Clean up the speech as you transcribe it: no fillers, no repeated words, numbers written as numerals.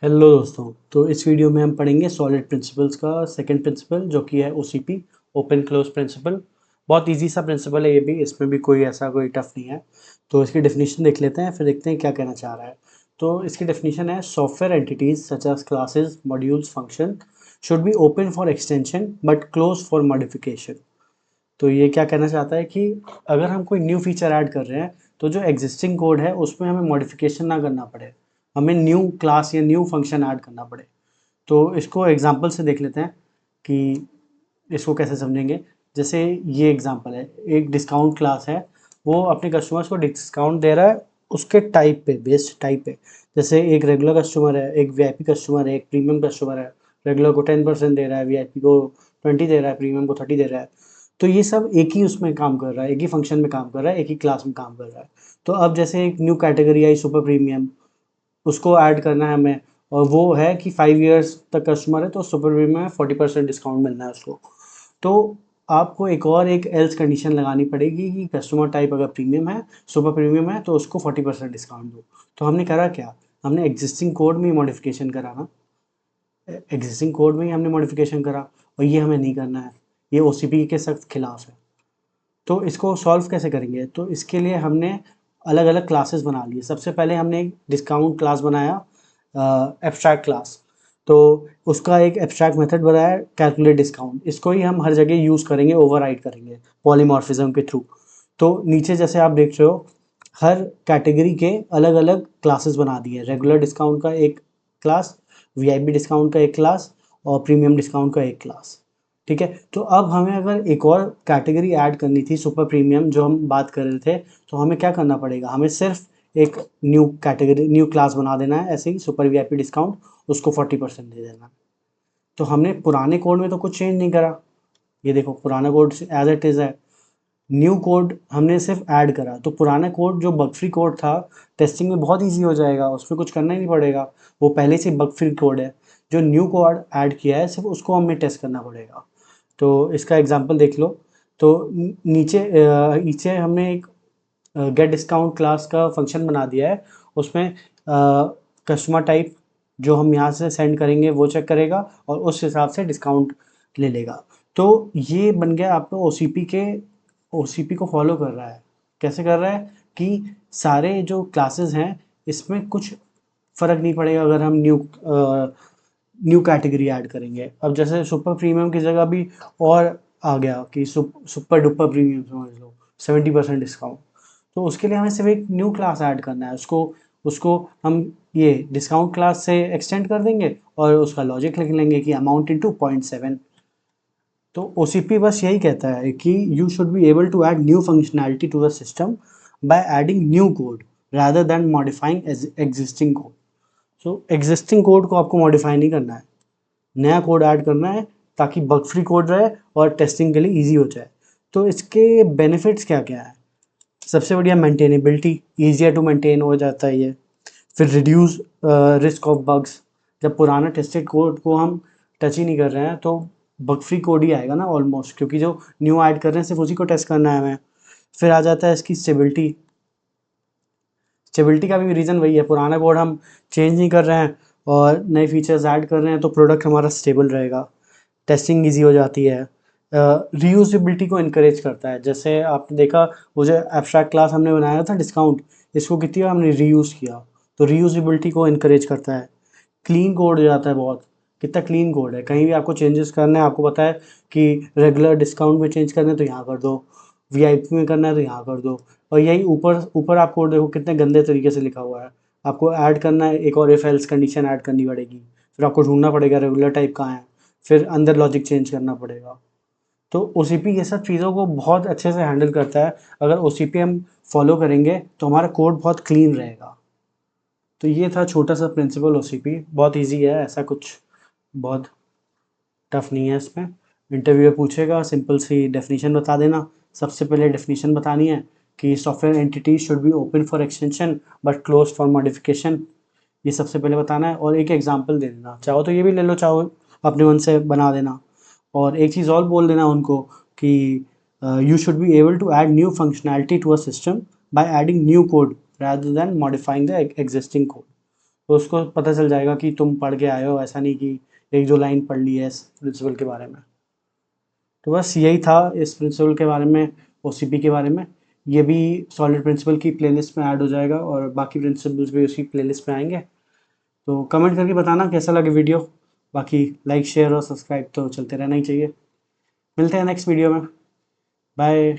Hello दोस्तों। तो इस वीडियो में हम पढ़ेंगे सॉलिड प्रिंसिपल्स का सेकंड प्रिंसिपल जो कि है ओसीपी, ओपन क्लोज प्रिंसिपल। बहुत इजी सा प्रिंसिपल है ये भी, इसमें भी कोई टफ नहीं है। तो इसकी डेफिनेशन देख लेते हैं, फिर देखते हैं क्या कहना चाह रहा है। तो इसकी डेफिनेशन है software entities such as classes, modules, function should be open for extension but close for modification. तो ये क्या कहना चाहता है कि अगर हम कोई न्यू फीचर ऐड कर रहे हैं तो जो एग्जिस्टिंग कोड है उसमें हमें मॉडिफिकेशन ना करना पड़े, हमें न्यू क्लास या न्यू फंक्शन ऐड करना पड़े। तो इसको एग्जांपल से देख लेते हैं कि इसको कैसे समझेंगे। जैसे ये एग्जांपल है, एक डिस्काउंट क्लास है, वो अपने कस्टमर्स को डिस्काउंट दे रहा है उसके टाइप पे, बेस्ड टाइप पे। जैसे एक रेगुलर कस्टमर है, एक वीआईपी कस्टमर है, एक प्रीमियम कस्टमर है। रेगुलर को 10% दे रहा है, वीआईपी को 20 दे रहा है, प्रीमियम को 30 दे रहा है। तो ये सब एक ही उसमें काम कर रहा है, एक ही फंक्शन में काम कर रहा है, एक ही क्लास में काम कर रहा है। तो अब जैसे एक न्यू कैटेगरी आई सुपर प्रीमियम, उसको ऐड करना है हमें, और वो है कि 5 ईयर्स तक कस्टमर है तो सुपर प्रीमियम में 40% डिस्काउंट मिलना है उसको। तो आपको एक एल्स कंडीशन लगानी पड़ेगी कि कस्टमर टाइप अगर प्रीमियम है, सुपर प्रीमियम है, तो उसको 40% डिस्काउंट दो। तो हमने करा क्या, हमने एग्जिस्टिंग कोड में मॉडिफिकेशन करा ना, एग्जिस्टिंग कोड में ही हमने मॉडिफिकेशन करा, और ये हमें नहीं करना है, ये ओसीपी के सख्त खिलाफ है। तो इसको सॉल्व कैसे करेंगे, तो इसके लिए हमने अलग अलग क्लासेस बना लिए। सबसे पहले हमने एक डिस्काउंट क्लास बनाया, एब्स्ट्रैक्ट क्लास। तो उसका एक एब्स्ट्रैक्ट मेथड बनाया कैलकुलेट डिस्काउंट, इसको ही हम हर जगह यूज़ करेंगे, ओवरराइड करेंगे पॉलीमॉर्फिज्म के थ्रू। तो नीचे जैसे आप देख रहे हो, हर कैटेगरी के अलग अलग क्लासेस बना दिए। रेगुलर डिस्काउंट का एक क्लास, वीआईपी डिस्काउंट का एक क्लास, और प्रीमियम डिस्काउंट का एक क्लास। ठीक है। तो अब हमें अगर एक और कैटेगरी ऐड करनी थी, सुपर प्रीमियम जो हम बात कर रहे थे, तो हमें क्या करना पड़ेगा, हमें सिर्फ एक न्यू कैटेगरी, न्यू क्लास बना देना है, ऐसे ही सुपर वीआईपी डिस्काउंट, उसको 40% दे देना है। तो हमने पुराने कोड में तो कुछ चेंज नहीं करा, ये देखो पुराना कोड एज इट इज़ है। न्यू कोड हमने सिर्फ ऐड करा, तो पुराना कोड जो बग फ्री कोड था, टेस्टिंग में बहुत ईजी हो जाएगा, उसमें कुछ करना ही नहीं पड़ेगा, वो पहले से बग फ्री कोड है। जो न्यू कोड ऐड किया है सिर्फ उसको हमें टेस्ट करना पड़ेगा। तो इसका एग्जांपल देख लो। तो नीचे हमने एक गेट डिस्काउंट क्लास का फंक्शन बना दिया है। उसमें कस्टमर टाइप जो हम यहाँ से सेंड करेंगे वो चेक करेगा और उस हिसाब से डिस्काउंट ले लेगा। तो ये बन गया आपका ओसीपी को फॉलो कर रहा है। कैसे कर रहा है कि सारे जो क्लासेस हैं इसमें कुछ फ़र्क नहीं पड़ेगा अगर हम न्यू कैटेगरी ऐड करेंगे। अब जैसे सुपर प्रीमियम की जगह भी और आ गया कि सुपर डुपर प्रीमियम समझ लो, 70% डिस्काउंट। तो उसके लिए हमें सिर्फ एक न्यू क्लास ऐड करना है, उसको उसको हम ये डिस्काउंट क्लास से एक्सटेंड कर देंगे और उसका लॉजिक लिख लेंगे कि अमाउंट इंटू 0.7। तो ओसीपी बस यही कहता है कि you should be able to add new functionality to the system by adding new code rather than modifying existing code. So existing code को आपको मॉडिफाई नहीं करना है, नया कोड ऐड करना है, ताकि बग फ्री कोड रहे और टेस्टिंग के लिए ईजी हो जाए। तो इसके बेनिफिट्स क्या क्या है, सबसे बढ़िया मेंटेनेबिलिटी, ईजियर टू मेंटेन हो जाता है ये। फिर रिड्यूस रिस्क ऑफ बग्स, जब पुराना टेस्टेड कोड को हम टच ही नहीं कर रहे हैं तो बग फ्री कोड ही आएगा ना ऑलमोस्ट, क्योंकि जो न्यू ऐड कर रहे हैं सिर्फ उसी को टेस्ट करना है हमें। फिर आ जाता है इसकी स्टेबिलिटी। स्टेबिलिटी का भी रीज़न वही है, पुराना कोड हम चेंज नहीं कर रहे हैं और नए फीचर्स ऐड कर रहे हैं, तो प्रोडक्ट हमारा स्टेबल रहेगा, टेस्टिंग ईजी हो जाती है। रीयूजेबिलिटी को इनकरेज करता है, जैसे आपने देखा वो जो एब्स्ट्रैक्ट क्लास हमने बनाया था डिस्काउंट, इसको कितनी बार हमने रीयूज़ किया, तो रीयूजेबिलिटी को इनकरेज करता है। क्लीन कोड हो जाता है बहुत, कितना क्लीन कोड है, कहीं भी आपको चेंजेस करने हैं, आपको पता है कि रेगुलर डिस्काउंट में चेंज करना है तो यहाँ कर दो, वीआईपी में करना है तो यहाँ कर दो। और यही ऊपर ऊपर आप कोड देखो कितने गंदे तरीके से लिखा हुआ है। आपको ऐड करना है, एक और इफ एल्स कंडीशन ऐड करनी पड़ेगी, फिर आपको ढूंढना पड़ेगा रेगुलर टाइप कहाँ है, फिर अंदर लॉजिक चेंज करना पड़ेगा। तो ओसीपी ये सब चीज़ों को बहुत अच्छे से हैंडल करता है। अगर ओसीपी हम फॉलो करेंगे तो हमारा कोड बहुत क्लीन रहेगा। तो ये था छोटा सा प्रिंसिपल ओसीपी, बहुत इजी है, ऐसा कुछ बहुत टफ नहीं है इसमें। इंटरव्यू पूछेगा, सिंपल सी डेफिनेशन बता देना। सबसे पहले डेफिनेशन बतानी है कि software entity should be open for extension but close for modification, ये सबसे पहले बताना है। और एक एग्जांपल दे देना, चाहो तो ये भी ले लो, चाहो अपने मन से बना देना। और एक चीज़ और बोल देना उनको कि you should be able to add new functionality to a system by adding new code rather than modifying the existing code। तो उसको पता चल जाएगा कि तुम पढ़ के आए हो, ऐसा नहीं कि एक जो लाइन पढ़ ली है इस प्रिंसिपल के बारे में। तो बस यही था इस प्रिंसिपल के बारे में, ओसीपी के बारे में। ये भी सॉलिड प्रिंसिपल की प्लेलिस्ट में ऐड हो जाएगा और बाकी प्रिंसिपल्स भी उसी प्लेलिस्ट में आएंगे। तो कमेंट करके बताना कैसा लगे वीडियो। बाकी लाइक शेयर और सब्सक्राइब तो चलते रहना ही चाहिए। मिलते हैं नेक्स्ट वीडियो में। बाय।